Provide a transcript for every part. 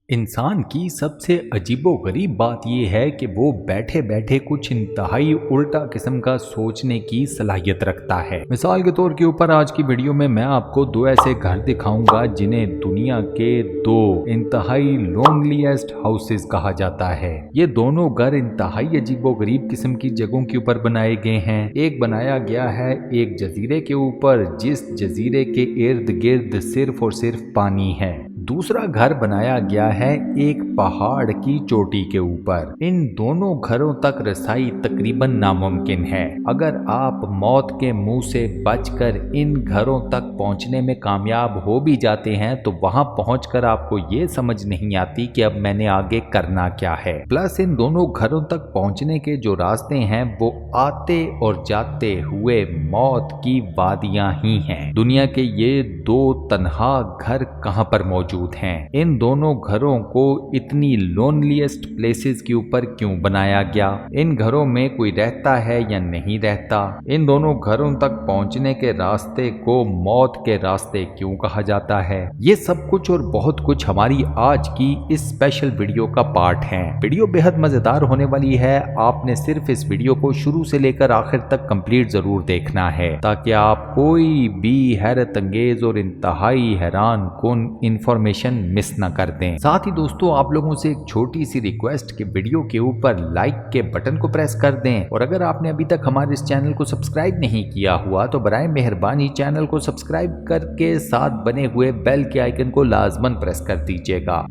इंसान की सबसे अजीबोगरीब बात यह है कि वो बैठे बैठे कुछ इंतहाई उल्टा किस्म का सोचने की सलाहियत रखता है। मिसाल के तौर के ऊपर आज की वीडियो में मैं आपको दो ऐसे घर दिखाऊंगा जिन्हें दुनिया के दो इंतहाई लोनलीएस्ट हाउसेस कहा जाता है। ये दोनों घर इंतहाई अजीबोगरीब किस्म की जगहों के ऊपर बनाए गए हैं। एक बनाया गया है एक जजीरे के ऊपर जिस जजीरे के इर्द गिर्द सिर्फ और सिर्फ पानी है। दूसरा घर बनाया गया है एक पहाड़ की चोटी के ऊपर। इन दोनों घरों तक रसाई तकरीबन नामुमकिन है। अगर आप मौत के मुंह से बचकर इन घरों तक पहुंचने में कामयाब हो भी जाते हैं तो वहां पहुंचकर आपको ये समझ नहीं आती कि अब मैंने आगे करना क्या है। प्लस इन दोनों घरों तक पहुंचने के जो रास्ते हैं वो आते और जाते हुए मौत की वादियां ही हैं। दुनिया के ये दो तन्हा घर कहां पर मौजूद हैं? इन दोनों घरों को इतनी लोनलीएस्ट प्लेसेस के ऊपर क्यों बनाया गया? इन घरों में कोई रहता है या नहीं रहता? इन दोनों घरों तक पहुंचने के रास्ते को मौत के रास्ते क्यों कहा जाता है? ये सब कुछ और बहुत कुछ हमारी आज की इस स्पेशल वीडियो का पार्ट है। वीडियो बेहद मजेदार होने वाली है। आपने सिर्फ इस वीडियो को शुरू से लेकर आखिर तक कंप्लीट जरूर देखना है ताकि आप कोई भी हैरत अंगेज और इंतहाई हैरान कुन इंफॉर्मेशन मिस न कर दें। साथ ही दोस्तों आप लोगों से एक छोटी सी रिक्वेस्ट कि वीडियो के ऊपर लाइक के बटन को प्रेस कर दें और अगर आपने अभी तक हमारे इस चैनल को सब्सक्राइब नहीं किया हुआ तो बराए मेहरबानी चैनल को सब्सक्राइब करके साथ बने हुए बेल के आइकन को लाजमन प्रेस कर दीजिएगा।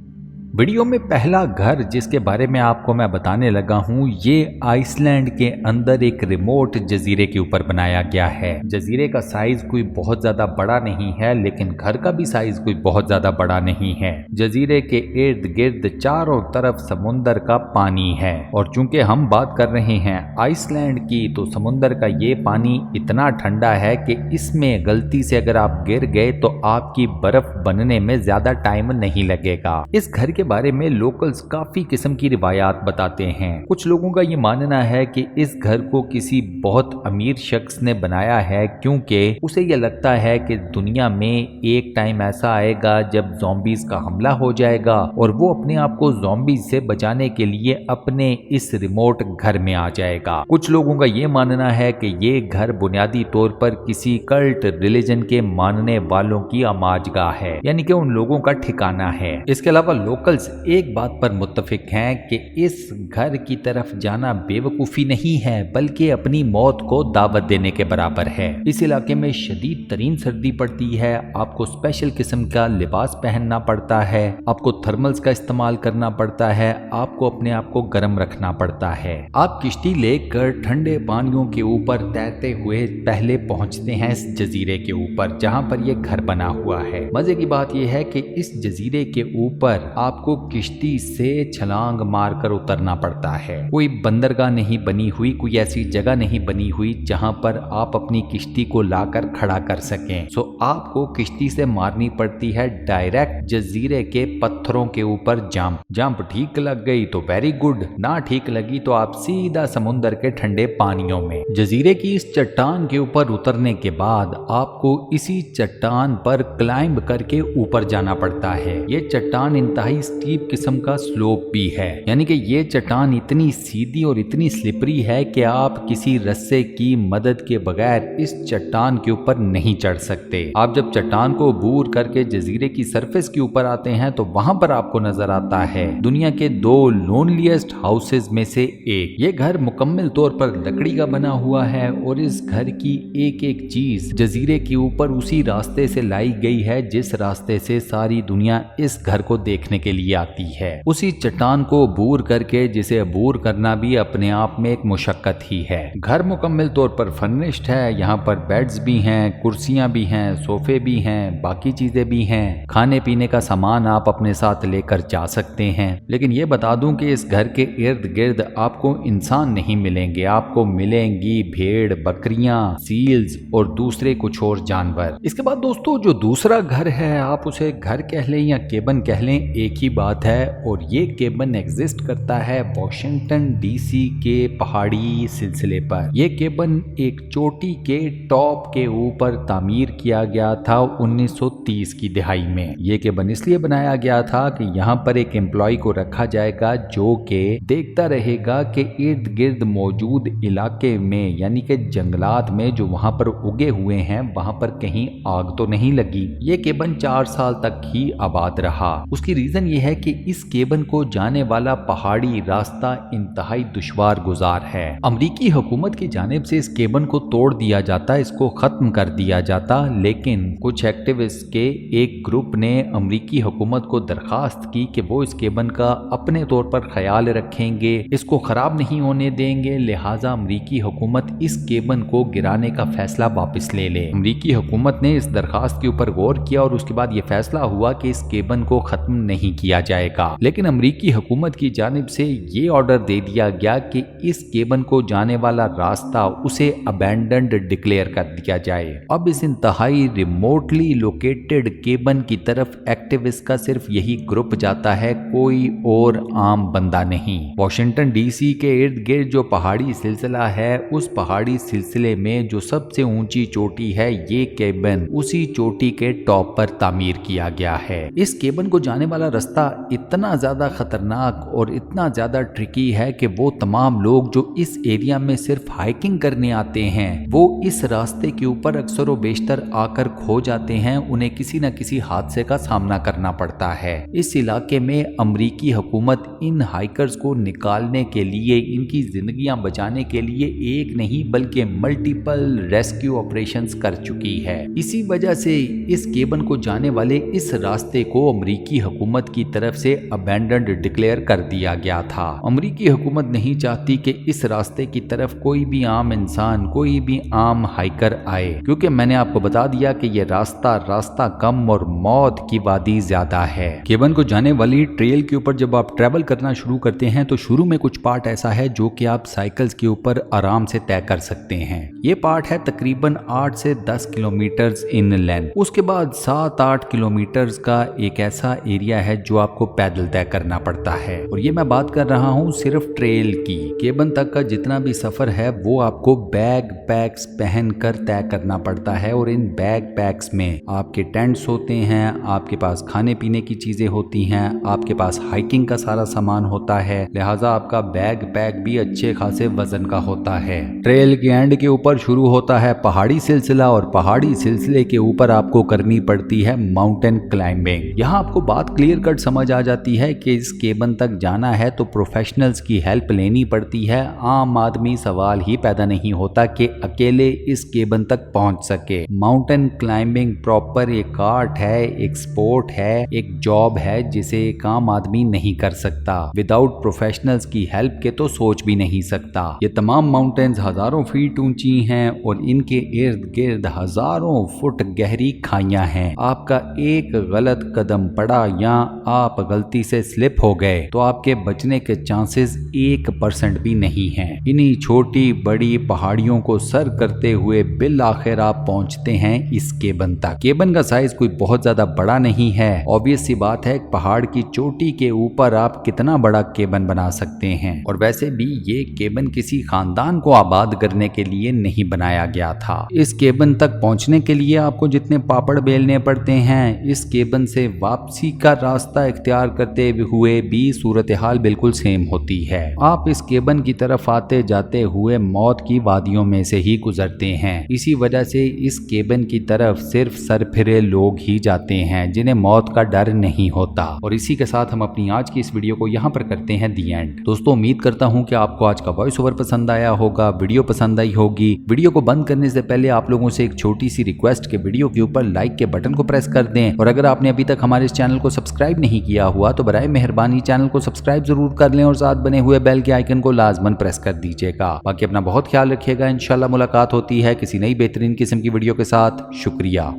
वीडियो में पहला घर जिसके बारे में आपको मैं बताने लगा हूँ ये आइसलैंड के अंदर एक रिमोट जजीरे के ऊपर बनाया गया है। जजीरे का साइज कोई बहुत ज्यादा बड़ा नहीं है लेकिन घर का भी साइज कोई बहुत ज्यादा बड़ा नहीं है। जजीरे के इर्द गिर्द चारों तरफ समुंदर का पानी है और चूंकि हम बात कर रहे हैं आइसलैंड की तो समुंदर का ये पानी इतना ठंडा है कि इसमें गलती से अगर आप गिर गए तो आपकी बर्फ बनने में ज्यादा टाइम नहीं लगेगा। इस घर के बारे में लोकल्स काफी किस्म की रिवायात बताते हैं। कुछ लोगों का ये मानना है कि इस घर को किसी बहुत अमीर शख्स ने बनाया है क्योंकि उसे ये लगता है कि दुनिया में एक टाइम ऐसा आएगा जब ज़ॉम्बीज का हमला हो जाएगा और वो अपने आप को ज़ॉम्बीज से बचाने के लिए अपने इस रिमोट घर में आ जाएगा। कुछ लोगों का ये मानना है कि ये घर बुनियादी तौर पर किसी कल्ट रिलीजन के मानने वालों की आमाजगाह है, यानी कि उन लोगों का ठिकाना है। इसके अलावा लोकल्स एक बात पर मुत्तफिक हैं कि इस घर की तरफ जाना बेवकूफ़ी नहीं है बल्कि अपनी मौत को दावत देने के बराबर है। इस इलाके में शदीद तरीन सर्दी पड़ती है। आपको स्पेशल किस्म का लिबास पहनना पड़ता है, आपको थर्मल्स का इस्तेमाल करना पड़ता है, आपको अपने आप को गर्म रखना पड़ता है। आप किश्ती लेकर ठंडे पानियों के ऊपर तैरते हुए पहले पहुंचते हैं इस जजीरे के ऊपर जहां पर यह घर बना हुआ है। मजे की बात यह है कि इस जजीरे के ऊपर आपको किश्ती से छलांग मारकर उतरना पड़ता है। कोई बंदरगाह नहीं बनी हुई, कोई ऐसी जगह नहीं बनी हुई जहां पर आप अपनी किश्ती को लाकर खड़ा कर सकें। सो आपको किश्ती से मारनी पड़ती है डायरेक्ट जजीरे के पत्थरों के ऊपर जंप ठीक लग गई तो वेरी गुड, ना ठीक लगी तो आप सीधा समुद्र के ठंडे पानियों में। जजीरे की इस चट्टान के ऊपर उतरने के बाद आपको इसी चट्टान पर क्लाइंब करके ऊपर जाना पड़ता है। ये चट्टान इंतहाई स्टीप किस्म का स्लोप भी है, यानी कि ये चट्टान इतनी सीधी और इतनी स्लिपरी है कि आप किसी रस्से की मदद के बगैर इस चट्टान के ऊपर नहीं चढ़ सकते। आप जब चट्टान को अबूर करके जजीरे की सरफेस के ऊपर आते हैं तो वहां पर आपको नजर आता है दुनिया के दो लोनलीएस्ट हाउसेस में से एक। ये घर मुकम्मल तौर पर लकड़ी का बना हुआ है और इस घर की एक एक चीज जजीरे के ऊपर उसी रास्ते से लाई गई है जिस रास्ते से सारी दुनिया इस घर को देखने के लिए आती है। उसी चट्टान को अबूर करके जिसे अबूर करना भी अपने आप में एक मुशक्कत ही है। घर मुकम्मल तौर पर फर्निश्ड है। यहाँ पर बेड्स भी हैं, कुर्सियां भी हैं, सोफे भी हैं, बाकी चीजें भी हैं। खाने पीने का सामान आप अपने साथ लेकर जा सकते हैं। लेकिन ये बता दूं कि इस घर के इर्द गिर्द आपको इंसान नहीं मिलेंगे, आपको मिलेंगी भेड़, बकरियां, सील्स और दूसरे कुछ और जानवर। इसके बाद दोस्तों जो दूसरा घर है आप उसे घर कह लें या केबन कह लें, एक ही की बात है और ये केबन एग्जिस्ट करता है वॉशिंगटन डीसी के पहाड़ी सिलसिले पर। ये केबन एक चोटी के टॉप के ऊपर तामीर किया गया था 1930 की दिहाई में। ये केबन इसलिए बनाया गया था कि यहाँ पर एक एम्प्लॉय को रखा जाएगा जो कि देखता रहेगा कि इर्द गिर्द मौजूद इलाके में यानी कि जंगलात में जो वहां पर उगे हुए हैं वहां पर कहीं आग तो नहीं लगी। ये केबन 4 साल तक ही आबाद रहा। उसकी रीजन ये है कि इस केबन को जाने वाला पहाड़ी रास्ता इंतहाई दुश्वार गुजार है। अमरीकी हुकूमत की जानिब से इस केबन को तोड़ दिया जाता, इसको खत्म कर दिया जाता, लेकिन कुछ एक्टिविस्ट के एक ग्रुप ने अमरीकी हुकूमत को दरखास्त की कि वो इस केबन का अपने तौर पर ख्याल रखेंगे, इसको खराब नहीं होने देंगे, लिहाजा अमरीकी हुकूमत इस केबन को गिराने का फैसला वापस ले ले। अमरीकी हुकूमत ने इस दरखास्त के ऊपर गौर किया और उसके बाद ये फैसला हुआ कि इस केबन को खत्म नहीं किया जाएगा। लेकिन अमरीकी हुकूमत की जानिब से ये ऑर्डर दे दिया गया कि इस केबन को जाने वाला रास्ता उसे अबैंडन्ड डिक्लेयर कर दिया जाए। अब इस इंतहाई रिमोटली लोकेटेड केबन की तरफ एक्टिविस्ट का सिर्फ यही ग्रुप जाता है, कोई और आम बंदा नहीं। वॉशिंगटन डीसी के इर्द गिर्द जो पहाड़ी सिलसिला है, उस पहाड़ी सिलसिले में जो सबसे ऊंची चोटी है, ये केबन उसी चोटी के टॉप पर तामीर किया गया है। इस केबन को जाने वाला रास्ता इतना ज्यादा खतरनाक और इतना ज्यादा ट्रिकी है कि वो तमाम लोग जो इस एरिया में सिर्फ हाइकिंग करने आते हैं, वो इस रास्ते के ऊपर अक्सर व बेशतर आकर खो जाते हैं, उन्हें किसी न किसी हादसे का सामना करना पड़ता है। इस इलाके में अमरीकी हुकूमत इन हाइकर्स को निकालने के लिए, इनकी जिंदगियां बचाने के लिए एक नहीं बल्कि मल्टीपल रेस्क्यू ऑपरेशंस कर चुकी है। इसी वजह से इस केबन को जाने वाले इस रास्ते को अमरीकी हुकूमत की तरफ से अबैंडन्ड डिक्लेयर कर दिया गया था। अमरीकी हुकूमत नहीं चाहती कि इस रास्ते की तरफ कोई भी आम इंसान, कोई भी आम हाइकर आए, क्योंकि मैंने आपको बता दिया कि यह रास्ता कम और मौत की वादी ज्यादा है। केबन को जाने वाली ट्रेल के ऊपर जब आप ट्रेवल करना शुरू करते हैं तो शुरू में कुछ पार्ट ऐसा है जो कि आप साइकिल्स के ऊपर आराम से तय कर सकते हैं। ये पार्ट है तकरीबन 8 से 10 किलोमीटर इन लेंथ। उसके बाद 7-8 किलोमीटर का एक ऐसा एरिया है जो आपको पैदल तय करना पड़ता है, और ये मैं बात कर रहा हूँ सिर्फ ट्रेल की। केबन तक का जितना भी सफर है वो आपको बैग पैक्स पहन कर तय करना पड़ता है, और इन बैग पैक्स में आपके टेंट्स होते हैं, आपके पास खाने पीने की चीजें होती हैं, आपके पास हाइकिंग का सारा सामान होता है, लिहाजा आपका बैग पैक भी अच्छे खासे वजन का होता है। ट्रेल के एंड के ऊपर शुरू होता है पहाड़ी सिलसिला, और पहाड़ी सिलसिले के ऊपर आपको करनी पड़ती है माउंटेन क्लाइंबिंग। यहाँ आपको बात क्लियर कट समझ आ जाती है कि इस केबन तक जाना है तो प्रोफेशनल्स की हेल्प लेनी पड़ती है। आम आदमी सवाल ही पैदा नहीं होता कि अकेले इस केबन तक पहुंच सके। माउंटेन क्लाइंबिंग प्रॉपर एक आर्ट है, एक स्पोर्ट है, एक जॉब है जिसे एक आम आदमी नहीं कर सकता। विदाउट प्रोफेशनल्स की हेल्प के तो सोच भी नहीं सकता। ये तमाम माउंटेन्स हजारों फीट ऊंची हैं और इनके इर्द गिर्द हजारों फुट गहरी खाइयां हैं। आपका एक गलत कदम पड़ा या आप गलती से स्लिप हो गए तो आपके बचने के चांसेस 1% भी नहीं हैं। इन्हीं छोटी बड़ी पहाड़ियों को सर करते हुए बिल आखिर आप पहुंचते हैं इस केबन तक। केबन का साइज कोई बहुत ज्यादा बड़ा नहीं है। ऑब्वियस सी बात है, पहाड़ की चोटी के ऊपर आप कितना बड़ा केबन बना सकते हैं, और वैसे भी ये केबन किसी खानदान को आबाद करने के लिए नहीं बनाया गया था। इस केबन तक पहुंचने के लिए आपको जितने पापड़ बेलने पड़ते हैं, इस केबन से वापसी का रास्ता इख्तियार करते हुए भी सूरत हाल बिल्कुल सेम होती है। आप इस केबन की तरफ आते जाते हुए मौत की वादियों में से ही गुजरते हैं। इसी वजह से इस केबन की तरफ सिर्फ सरफिरे लोग ही जाते हैं जिन्हें मौत का डर नहीं होता। और इसी के साथ हम अपनी आज की इस वीडियो को यहाँ पर करते हैं दी एंड। दोस्तों, उम्मीद करता हूँ कि आपको आज का वॉइस ओवर पसंद आया होगा, वीडियो पसंद आई होगी। वीडियो को बंद करने से पहले आप लोगों से एक छोटी सी रिक्वेस्ट के वीडियो के ऊपर लाइक के बटन को प्रेस कर दें, और अगर आपने अभी तक हमारे इस चैनल को सब्सक्राइब नहीं किया हुआ तो बराए मेहरबानी चैनल को सब्सक्राइब जरूर कर लें और साथ बने हुए बेल के आइकन को लाजमन प्रेस कर दीजिएगा। बाकी अपना बहुत ख्याल रखिएगा। इंशाल्लाह मुलाकात होती है किसी नई बेहतरीन किस्म की वीडियो के साथ। शुक्रिया।